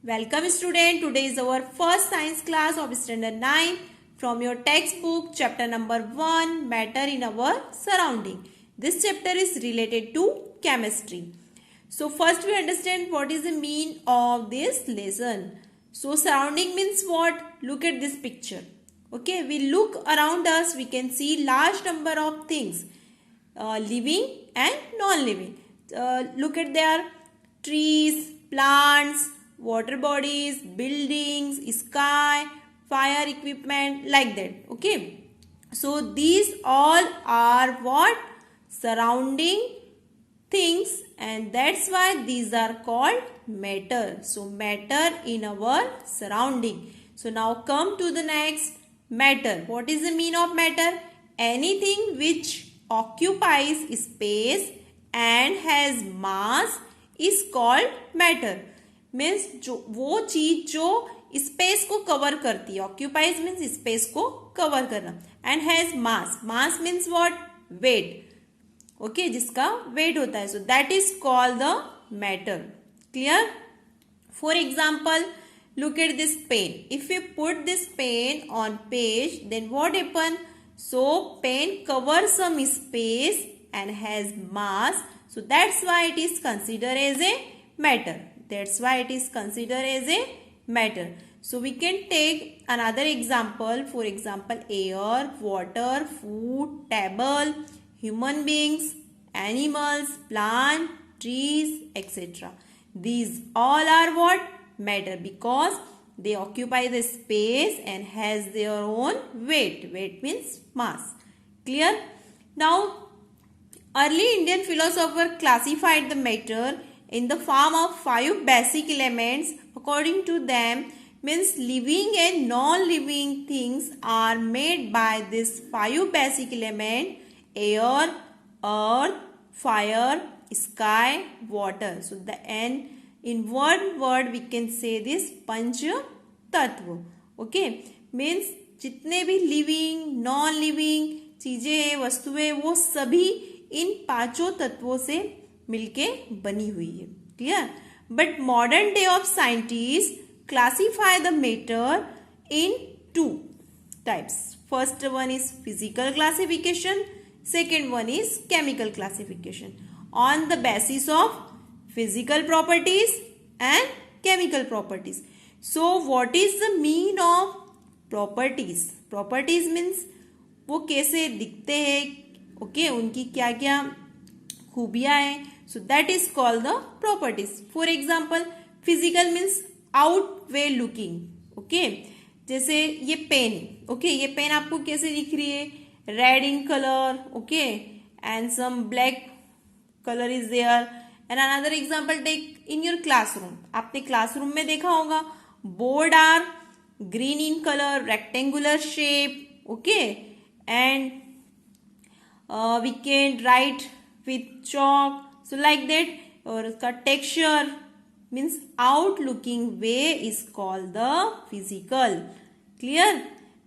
Welcome student. Today is our first science class of standard 9 from your textbook chapter number 1 matter in our surrounding. This chapter is related to chemistry. So first we understand what is the mean of this lesson. So surrounding means what? Look at this picture. Okay, we look around us, we can see large number of things, living and non-living. Look at their trees, plants, water bodies, buildings, sky, fire equipment, like that. Okay. So these all are what? Surrounding things, and that's why these are called matter. So matter in our surrounding. So now come to the next, matter. What is the meaning of matter? Anything which occupies space and has mass is called matter. Means जो वो चीज जो space को cover करती है, occupies means space को cover करना, and has mass. Mass means what? Weight. Okay, जिसका वेट होता है. So that is called the matter. Clear? For example, look at this pen. If we put this pen on page, then what happen? So pen covers some space and has mass. So that's why it is considered as a matter. That's why it is considered as a matter. So we can take another example. For example, air, water, food, table, human beings, animals, plant, trees, etc. These all are what? Matter, because they occupy the space and has their own weight. Weight means mass. Clear? Now, early Indian philosopher classified the matter in the form of 5 basic elements. According to them, means living and non-living things are made by this 5 basic element: air, earth, fire, sky, water. So the end, in one word we can say this पंच तत्व. Okay, means जितने भी living non living चीजें वस्तुएं वो सभी इन पांचों तत्वों से मिलके बनी हुई है. Clear? But modern day of scientist classify the matter in 2 types. First one is physical classification, second one is chemical classification on the basis of physical properties and chemical properties. So what is the mean of properties? Properties means वो कैसे दिखते हैं, okay, उनकी क्या क्या खूबियां हैं. So that is called the properties. For example, physical means out way looking. Okay, जैसे ये पेन, ओके, ये पेन आपको कैसे दिख रही है? Red in colour, okay, and some black colour is there. And another example take in your classroom. आपने classroom में देखा होगा board are green in colour, rectangular shape, okay, and we can write with chalk. So like that. और उसका texture means out looking way is called the physical. Clear?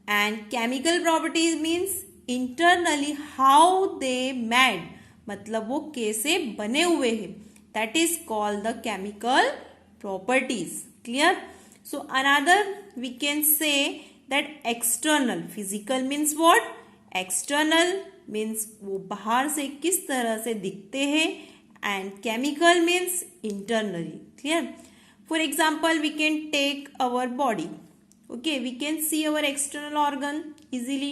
And chemical properties means internally how they made, मतलब वो कैसे बने हुए हैं. That is called the chemical properties. Clear? So another we can say that external. Physical means what? External means वो बाहर से किस तरह से दिखते हैं, and chemical means internally. Clear? For example, we can take our body. Okay, we can see our external organ easily.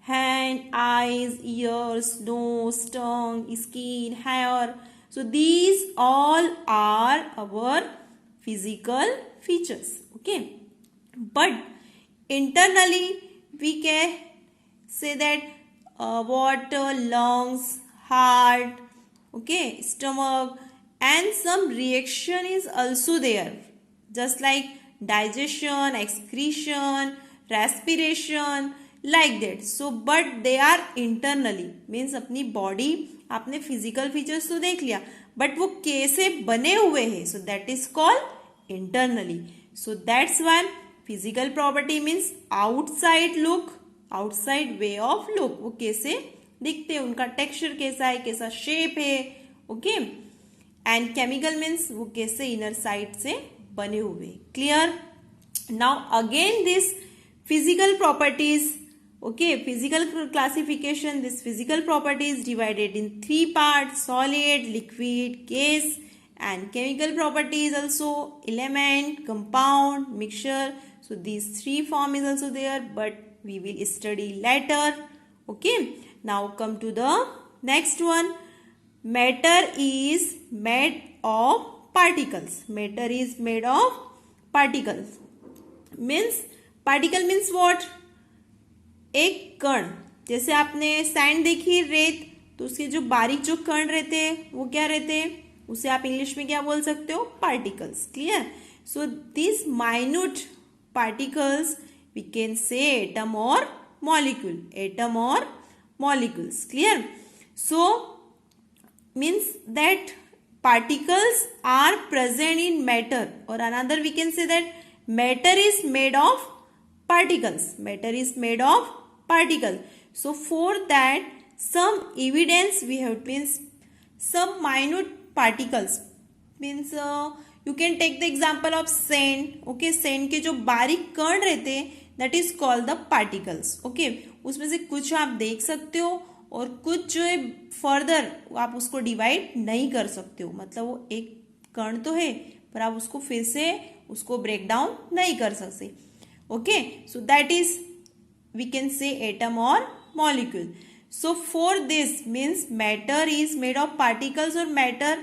Hand, eyes, ears, nose, tongue, skin, hair. So these all are our physical features. Okay, but internally we can say that water, lungs, heart, okay, stomach, and some reaction is also there, just like digestion, excretion, respiration, like that. So but they are internally, means अपनी body, आपने physical features तो देख लिया, but वो कैसे बने हुए हैं. सो that is called internally. So that's why physical property means outside look, outside way of look. वो कैसे दिखते हैं, उनका टेक्सचर कैसा है, कैसा शेप है. ओके, एंड केमिकल मीन्स वो कैसे इनर साइड से बने हुए. Clear? Now again this physical properties. Okay, physical classification. This physical property is divided in three parts: solid, liquid, gas, and chemical properties also: element, compound, mixture. So these three form is also there, but we will study later. Okay, now come to the next one. Matter is made of particles. Matter is made of particles. Means particle means what? एक कण. जैसे आपने sand देखी, रेत, तो उसके जो बारीक जो कण रहते हैं वो क्या रहते हैं, उसे आप इंग्लिश में क्या बोल सकते हो? Particles. Clear? So this minute particles we can say atom और मॉलिक्यूल. एटम और molecules. Clear? So means that particles are present in matter, or another we can say that matter is made of particles. Matter is made of particles. So for that some evidence we have to, means some minute particles, means you can take the example of sand. Okay, sand के जो बारीक कण रहते हैं that is called the particles. Okay, उसमें से कुछ आप देख सकते हो और कुछ जो है फर्दर आप उसको डिवाइड नहीं कर सकते हो. मतलब वो एक कण तो है पर आप उसको फिर से उसको ब्रेक डाउन नहीं कर सकते. Okay, so that is we can say atom or molecule. So for this means matter is made of particles, और matter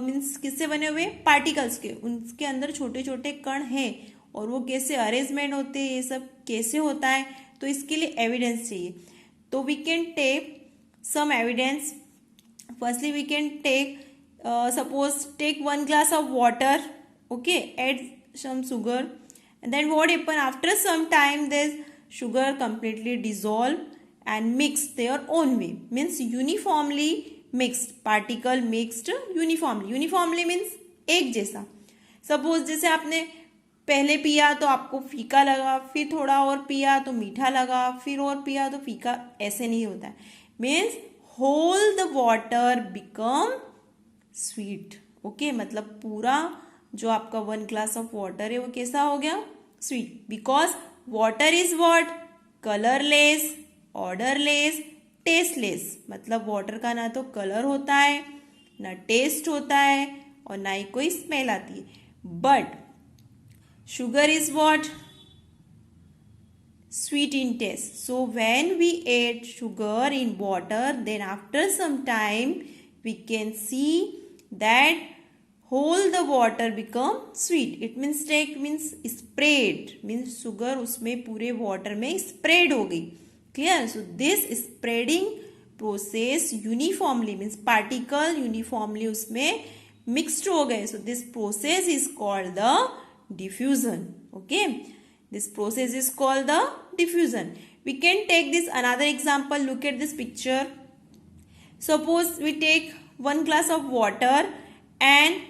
means किससे बने हुए? पार्टिकल्स के. उनके अंदर छोटे छोटे कण हैं और वो कैसे अरेंजमेंट होते हैं, ये सब कैसे होता है, तो इसके लिए एविडेंस चाहिए. तो we can take some evidence. Firstly we can take suppose take 1 glass of water. Okay, add some sugar. And then what happen? After some time this sugar completely dissolve and mix their own way. Means uniformly mixed. Particle mixed uniformly. Uniformly means एक जैसा. Suppose जैसे आपने पहले पिया तो आपको फीका लगा, फिर थोड़ा और पिया तो मीठा लगा, फिर और पिया तो फीका. ऐसे नहीं होता है. Means whole the water become sweet. Okay, मतलब पूरा जो आपका 1 glass of water है वो कैसा हो गया? Sweet. Because water is what? Colourless, odourless, tasteless. मतलब वाटर का ना तो कलर होता है, ना टेस्ट होता है, और ना ही कोई स्मेल आती है. But sugar is what? Sweet in taste. So when we add sugar in water, then after some time we can see that whole the water become sweet. It means take means spread, means sugar उसमें पूरे water में spread हो गई. Clear? So this spreading process uniformly means particle uniformly उसमें mixed हो गए. So this process is called the diffusion. Okay, this process is called the diffusion. We can take this another example. Look at this picture. Suppose we take 1 glass of water and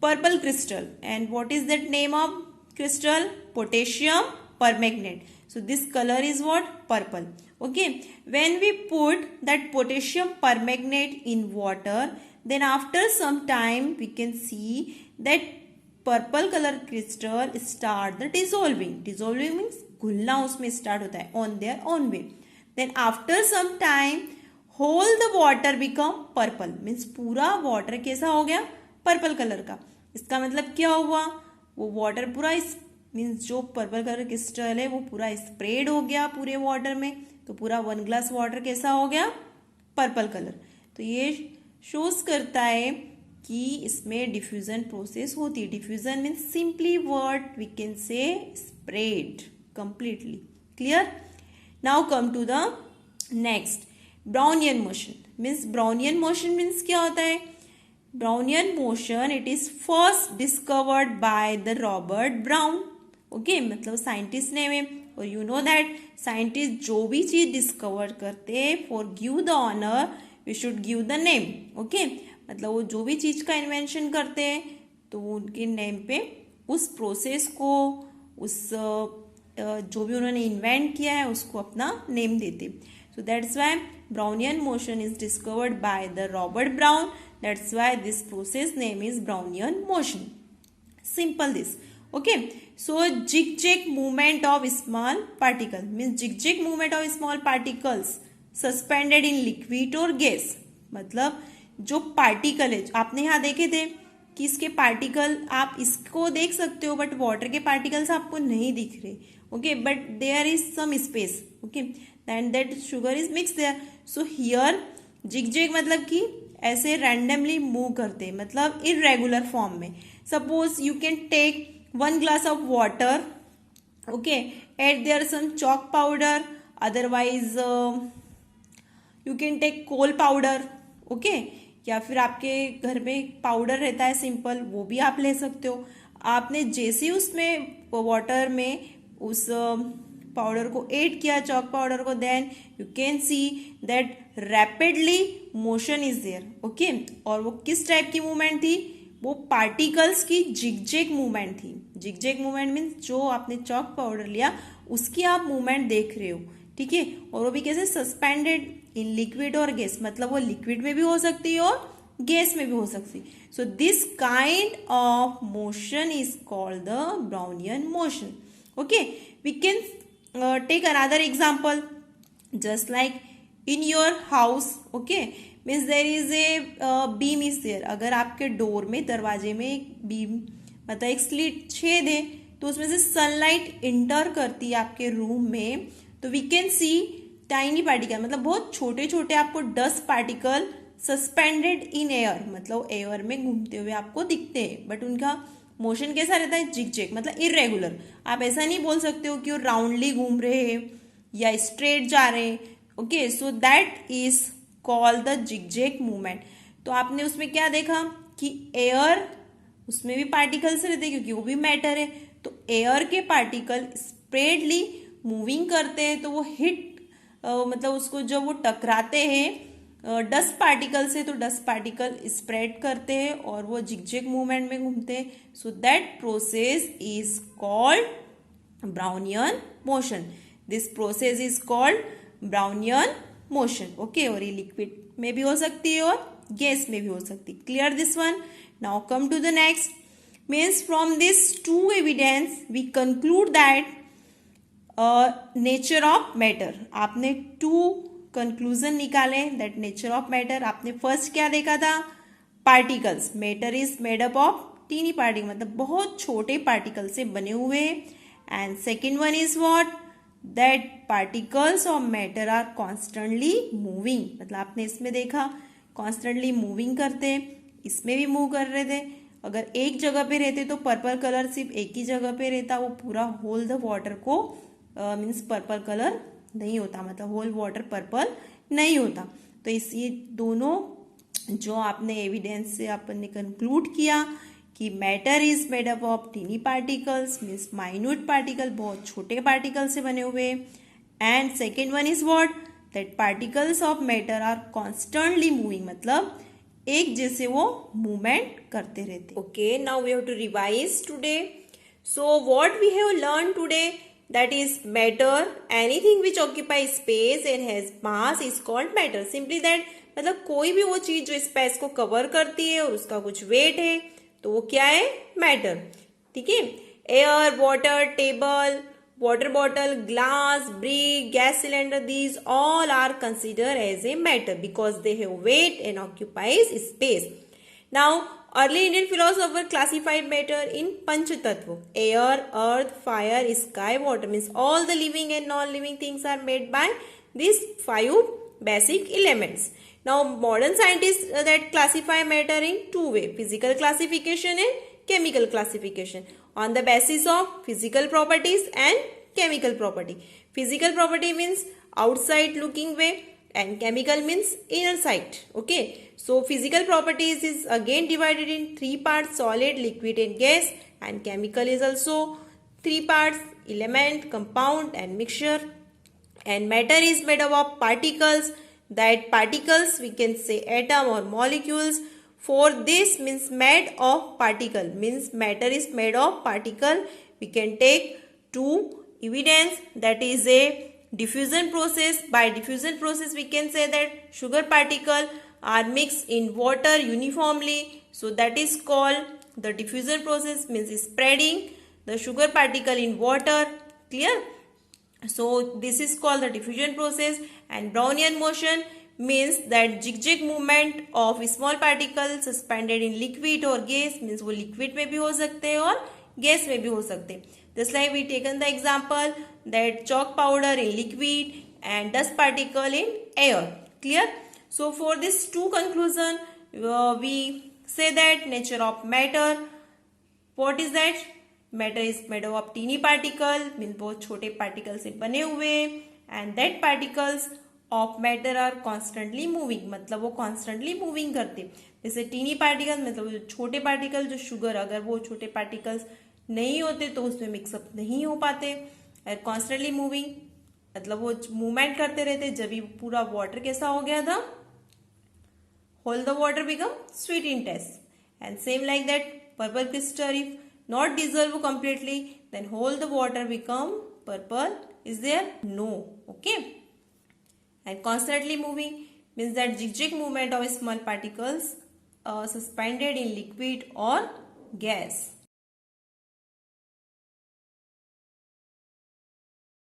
purple crystal. And what is that name of crystal? Potassium permanganate. So this color is what? Purple. Okay. When we put that potassium permanganate in water, then after some time we can see that purple color crystal start the dissolving. Dissolving means घुलना उसमें start होता है on their own way. Then after some time whole the water become purple. Means पूरा water कैसा हो गया? Purple colour का. इसका मतलब क्या हुआ? वो वाटर पूरा मीन्स जो पर्पल कलर क्रिस्टल है वो पूरा स्प्रेड हो गया पूरे वाटर में. तो पूरा 1 glass वाटर कैसा हो गया? Purple colour. तो ये शोज करता है कि इसमें डिफ्यूजन प्रोसेस होती है. Diffusion means simply word we can say spread completely. Clear? Now come to the next. Brownian motion. Means Brownian motion means क्या होता है? Brownian motion, it is first discovered by the Robert Brown. Okay, मतलब scientist ने में. और you know that scientist जो भी चीज डिस्कवर करते हैं, for give the honour we should give the name. Okay, मतलब वो जो भी चीज का इन्वेंशन करते हैं तो उनके नेम पे उस प्रोसेस को, उस जो भी उन्होंने इन्वेंट किया है उसको अपना नेम देते. So that's why Brownian motion is discovered by the Robert Brown. That's why this process name is Brownian motion. Simple this. Okay. So zigzag movement of small particle means zigzag movement of small particles suspended in liquid or gas. मतलब जो particle है आपने यहाँ देखे थे कि इसके particle आप इसको देख सकते हो बट वाटर के पार्टिकल्स आपको नहीं दिख रहे. Okay but there is some space. Okay and that sugar is mix there. So here zigzag मतलब कि ऐसे रैंडमली मूव करते हैं मतलब इरेगुलर फॉर्म में. Suppose you can take 1 glass of water. Okay, add there some chalk powder, otherwise you can take coal powder. Okay, या फिर आपके घर में पाउडर रहता है सिंपल, वो भी आप ले सकते हो. आपने जैसे उसमें वाटर में उस पाउडर को ऐड किया, चॉक पाउडर को, then you can see that rapidly motion is there. Okay, और वो किस टाइप की मूवमेंट थी? वो पार्टिकल्स की जिगजैग मूवमेंट थी. जिगजैग मूवमेंट मीन्स जो आपने चॉक पाउडर लिया उसकी आप मूवमेंट देख रहे हो. ठीक है, और वो भी कैसे? सस्पेंडेड इन लिक्विड और गैस. मतलब वो लिक्विड में भी हो सकती है और गैस में भी हो सकती है. So this kind of motion is called the Brownian motion. Okay, we can take another example just like in your house. Okay, means there is a beam is there. अगर आपके डोर में, दरवाजे में एक बीम मतलब एक slit छेद है तो उसमें से सनलाइट इंटर करती है आपके रूम में, तो we can see tiny particle मतलब बहुत छोटे छोटे आपको dust particle suspended in air मतलब एयर में घूमते हुए आपको दिखते हैं. बट उनका मोशन कैसा रहता है? जिगजैग मतलब इरेगुलर. आप ऐसा नहीं बोल सकते हो कि वो राउंडली घूम रहे हैं या स्ट्रेट जा रहे हैं. Okay, so that is call the zigzag movement. तो आपने उसमें क्या देखा कि एयर उसमें भी पार्टिकल्स रहते हैं क्योंकि वो भी मैटर है. तो एयर के पार्टिकल स्प्रेडली मूविंग करते हैं तो वो हिट मतलब उसको जब वो टकराते हैं डस्ट पार्टिकल से तो डस्ट पार्टिकल स्प्रेड करते हैं और वो जिगजैग मूवमेंट में घूमते हैं. So that process is called Brownian motion. This process is called Brownian motion. Okay, और ये लिक्विड में भी हो सकती है और गैस में भी हो सकती है. Clear this one? Now come to the next. Means from this two evidence we conclude that nature of matter. आपने टू कंक्लूजन निकाले दैट नेचर ऑफ मैटर. आपने फर्स्ट क्या देखा था? Particles. Matter is made up of tiny particle मतलब बहुत छोटे particle से बने हुए. And second one is what? That particles of matter are constantly moving. मतलब आपने इसमें देखा कॉन्स्टेंटली मूविंग करते हैं, इसमें भी मूव कर रहे थे. अगर एक जगह पे रहते तो पर्पल कलर सिर्फ एक ही जगह पे रहता, वो पूरा होल द वाटर को मीन्स पर्पल कलर नहीं होता, मतलब होल वाटर पर्पल नहीं होता. तो इस ये दोनों जो आपने एविडेंस से आपने कंक्लूड किया कि matter is made up of tiny particles means minute particle बहुत छोटे पार्टिकल से बने हुए. And second one is what? That particles of matter are constantly moving मतलब एक जैसे वो मूवमेंट करते रहते. Okay, now we have to revise today. So what we have learn today? That is matter. Anything which occupy space and has mass is called matter. Simply that मतलब कोई भी वो चीज जो स्पेस को कवर करती है और उसका कुछ वेट है तो वो क्या है? मैटर. ठीक है, air, water, table, water bottle, glass, brick, gas cylinder, these all are considered as a matter because they have weight and occupies space. Now, early Indian philosopher classified matter in Panch Tattva: air, earth, fire, sky, water. Means all the living and non-living things are made by these 5 basic elements. Now, modern scientists that classify matter in 2 ways: physical classification and chemical classification, on the basis of physical properties and chemical property. Physical property means outside looking way and chemical means inner side. Okay, so physical properties is again divided in 3 parts: solid, liquid and gas. And chemical is also 3 parts: element, compound and mixture. And matter is made up of particles. That particles we can say atom or molecules. For this means made of particle means matter is made of particle. We can take 2 evidence, that is a diffusion process. By diffusion process we can say that sugar particle are mixed in water uniformly, so that is called The diffusion process means spreading the sugar particle in water. Clear? So this is called the diffusion process. And Brownian motion means that zigzag movement of small particles suspended in liquid or gas, means वो liquid में भी हो सकते हैं और gas में भी हो सकते हैं. Just like we taken the example that chalk powder in liquid and dust particle in air. Clear? So for this two conclusion, we say that nature of matter. What is that? Matter is made up of teeny particle, means बहुत छोटे particle से बने हुए, and that particles of matter are constantly moving, मतलब वो constantly moving करते. जैसे teeny particles मतलब जो छोटे पार्टिकल, जो शुगर, अगर वो छोटे पार्टिकल्स नहीं होते तो उसमें मिक्सअप नहीं हो पाते. और constantly moving मतलब वो मूवमेंट करते रहते. जब भी पूरा वाटर कैसा हो गया था, whole the water become sweet in taste. And same like that, purple crystal if not dissolve completely, then whole the water become purple. Is there? No. Okay. And constantly moving means that zigzag movement of small particles suspended in liquid or gas.